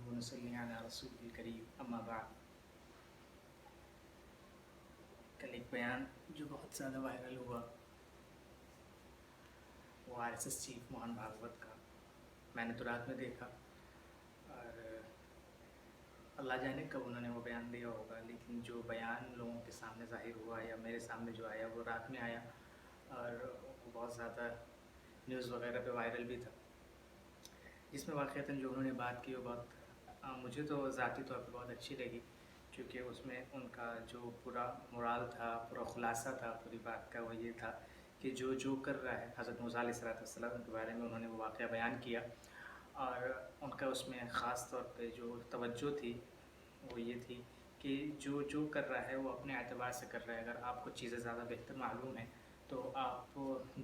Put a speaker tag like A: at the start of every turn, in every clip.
A: ونصلی علی رسول الکریم اما بعد۔ کل ایک بیان جو بہت زیادہ وائرل ہوا وہ RSS چیف موہن بھاگوت کا، میں نے تو رات میں دیکھا اور اللہ جانے کب انہوں نے وہ بیان دیا ہوگا، لیکن جو بیان لوگوں کے سامنے ظاہر ہوا یا میرے سامنے جو آیا وہ رات میں آیا اور وہ بہت زیادہ نیوز وغیرہ پہ وائرل بھی تھا، جس میں واقعتاً جو انہوں نے بات کی وہ بہت مجھے تو ذاتی طور پہ بہت اچھی لگی، کیونکہ اس میں ان کا جو پورا مرال تھا، پورا خلاصہ تھا پوری بات کا، وہ یہ تھا کہ جو کر رہا ہے حضرت موسیٰ علیہ السلام کے بارے میں انہوں نے وہ واقعہ بیان کیا، اور ان کا اس میں خاص طور پہ جو توجہ تھی وہ یہ تھی کہ جو کر رہا ہے وہ اپنے اعتبار سے کر رہا ہے۔ اگر آپ کو چیزیں زیادہ بہتر معلوم ہیں تو آپ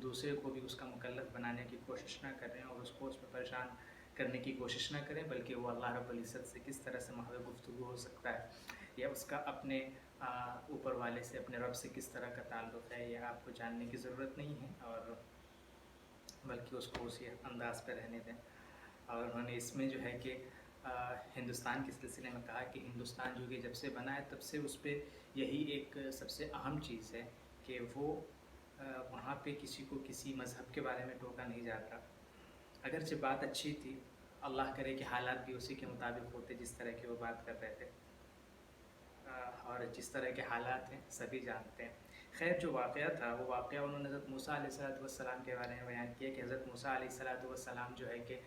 A: دوسرے کو بھی اس کا مکلف بنانے کی کوشش نہ کریں اور اس کو اس پہ پریشان کرنے کی کوشش نہ کریں، بلکہ وہ اللہ رب العزت سے کس طرح سے محو گفتگو ہو سکتا ہے یا اس کا اپنے اوپر والے سے، اپنے رب سے کس طرح کا تعلق ہے، یہ آپ کو جاننے کی ضرورت نہیں ہے، اور بلکہ اس کو اسی انداز پہ رہنے دیں۔ اور انہوں نے اس میں جو ہے کہ ہندوستان کے سلسلے میں کہا کہ ہندوستان جو کہ جب سے بنا ہے تب سے اس پہ یہی ایک سب سے اہم چیز ہے کہ وہ وہاں پہ کسی کو کسی مذہب کے بارے میں ٹوکا نہیں جاتا، اگرچہ بات اچھی تھی، اللہ کرے کہ حالات بھی اسی کے مطابق ہوتے جس طرح کی وہ بات کر رہے تھے، اور جس طرح کے حالات ہیں سبھی جانتے ہیں۔ خیر جو واقعہ تھا وہ واقعہ انہوں نے حضرت موسیٰ علیہ السلام کے بارے میں بیان کیا کہ حضرت موسیٰ علیہ السلام جو ہے کہ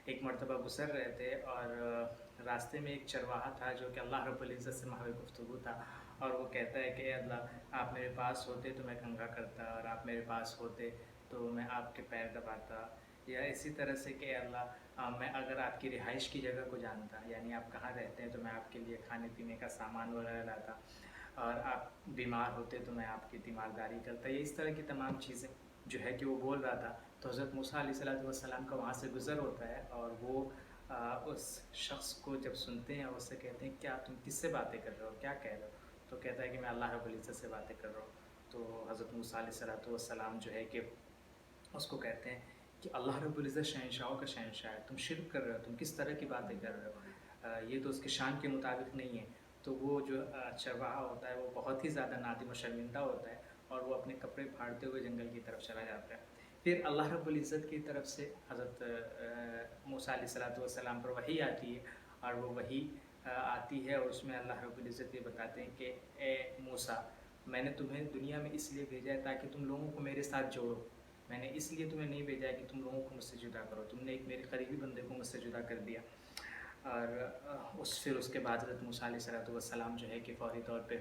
A: ایک مرتبہ گزر رہے تھے اور راستے میں ایک چرواہا تھا جو کہ اللہ رب العزت سے محو گفتگو تھا، اور وہ کہتا ہے کہ اے اللہ آپ میرے پاس ہوتے تو میں کنگھا کرتا، اور آپ میرے پاس ہوتے تو میں آپ کے پیر دباتا، یا اسی طرح سے کہ اے اللہ میں اگر آپ کی رہائش کی جگہ کو جانتا، یعنی آپ کہاں رہتے ہیں تو میں آپ کے لیے کھانے پینے کا سامان وغیرہ لاتا، اور آپ بیمار ہوتے تو میں آپ کی تیمارداری کرتا، یہ اس طرح کی تمام چیزیں جو ہے کہ وہ بول رہا تھا۔ تو حضرت موسیٰ علیہ السلام کا وہاں سے گزر ہوتا ہے اور وہ اس شخص کو جب سنتے ہیں اور اس سے کہتے ہیں کیا تم کس سے باتیں کر رہے ہو، کیا کہہ رہے ہو، تو کہتا ہے کہ میں اللہ رب العزت سے باتیں کر رہا ہوں۔ تو حضرت موسیٰ علیہ السلام جو ہے کہ اس کو کہتے ہیں کہ اللہ رب العزت شہنشاہوں کا شہنشاہ ہے، تم شرک کر رہے ہو، تم کس طرح کی باتیں کر رہے ہو، یہ تو اس کی شان کے مطابق نہیں ہے۔ تو وہ جو چرواہا ہوتا ہے وہ بہت ہی زیادہ نادم و شرمندہ ہوتا ہے اور وہ اپنے کپڑے پھاڑتے ہوئے جنگل کی طرف چلا جاتا ہے۔ پھر اللہ رب العزت کی طرف سے حضرت موسیٰ علیہ السلام پر وحی آتی ہے، اور وہ وحی آتی ہے اور اس میں اللہ رب العزت یہ بتاتے ہیں کہ اے موسیٰ میں نے تمہیں دنیا میں اس لیے بھیجا ہے تاکہ تم لوگوں کو میرے ساتھ جوڑو، میں نے اس لیے تمہیں نہیں بھیجا ہے کہ تم لوگوں کو مجھ سے جدا کرو، تم نے ایک میرے قریبی بندے کو مجھ سے جدا کر دیا۔ اور پھر اس کے بعد حضرت موسیٰ علیہ السلام جو ہے کہ فوری طور پہ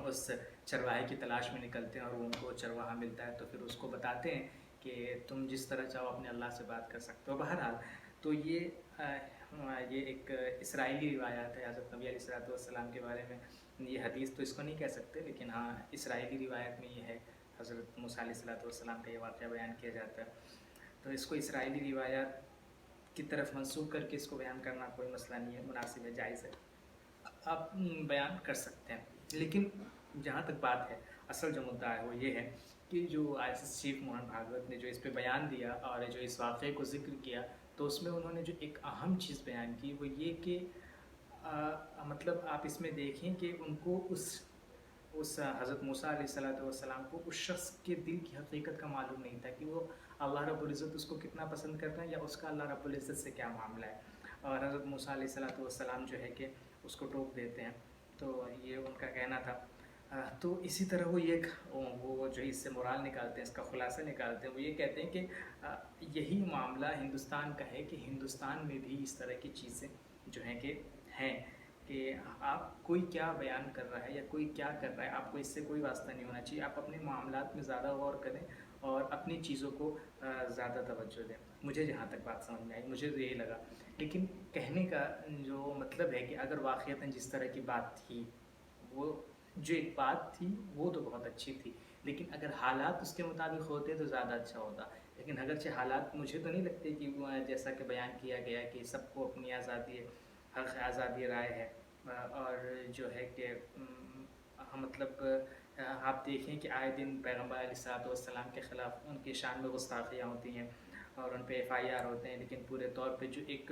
A: اس چرواہے کی تلاش میں نکلتے ہیں، اور ان کو چرواہا ملتا ہے تو پھر اس کو بتاتے ہیں کہ تم جس طرح چاہو اپنے اللہ سے بات کر سکتے ہو۔ بہرحال تو یہ ایک اسرائیلی روایات ہے حضرت نبی علیہ السلام کے بارے میں، یہ حدیث تو اس کو نہیں کہہ سکتے، لیکن ہاں اسرائیلی روایت میں یہ ہے، حضرت موسیٰ علیہ السلام کا یہ واقعہ بیان کیا جاتا ہے، تو اس کو اسرائیلی روایات کی طرف منسوخ کر کے اس کو بیان کرنا کوئی مسئلہ نہیں ہے، مناسب ہے، جائز ہے، آپ بیان کر سکتے ہیں۔ لیکن جہاں تک بات ہے، اصل جو مدعا ہے وہ یہ ہے کہ جو RSS چیف موہن بھاگوت نے جو اس پہ بیان دیا اور جو اس واقعے کو ذکر کیا، تو اس میں انہوں نے جو ایک اہم چیز بیان کی وہ یہ کہ مطلب آپ اس میں دیکھیں کہ ان کو اس حضرت موسیٰ علیہ السلام کو اس شخص کے دل کی حقیقت کا معلوم نہیں تھا کہ وہ اللہ رب العزت اس کو کتنا پسند کرتا ہے یا اس کا اللہ رب العزت سے کیا معاملہ ہے، اور حضرت موسیٰ علیہ السلام جو ہے کہ اس کو ٹوک دیتے ہیں، تو یہ ان کا کہنا تھا۔ تو اسی طرح وہ جو اس سے مرال نکالتے ہیں، اس کا خلاصہ نکالتے ہیں، وہ یہ کہتے ہیں کہ یہی معاملہ ہندوستان کا ہے کہ ہندوستان میں بھی اس طرح کی چیزیں جو ہیں کہ آپ کوئی کیا بیان کر رہا ہے یا کوئی کیا کر رہا ہے، آپ کو اس سے کوئی واسطہ نہیں ہونا چاہیے، آپ اپنے معاملات میں زیادہ غور کریں اور اپنی چیزوں کو زیادہ توجہ دیں۔ مجھے جہاں تک بات سمجھ میں آئی مجھے تو یہی لگا، لیکن کہنے کا جو مطلب ہے کہ اگر واقعتاً جس طرح کی بات تھی، وہ جو ایک بات تھی وہ تو بہت اچھی تھی، لیکن اگر حالات اس کے مطابق ہوتے تو زیادہ اچھا ہوتا، لیکن اگرچہ حالات مجھے تو نہیں لگتے کہ جیسا کہ بیان کیا گیا کہ سب کو اپنی آزادی حق آزادی رائے ہے، اور جو ہے کہ مطلب آپ دیکھیں کہ آئے دن پیغمبر علیہ السلام کے خلاف ان کی شان میں گستاخیاں ہوتی ہیں اور ان پہ FIR ہوتے ہیں، لیکن پورے طور پہ جو ایک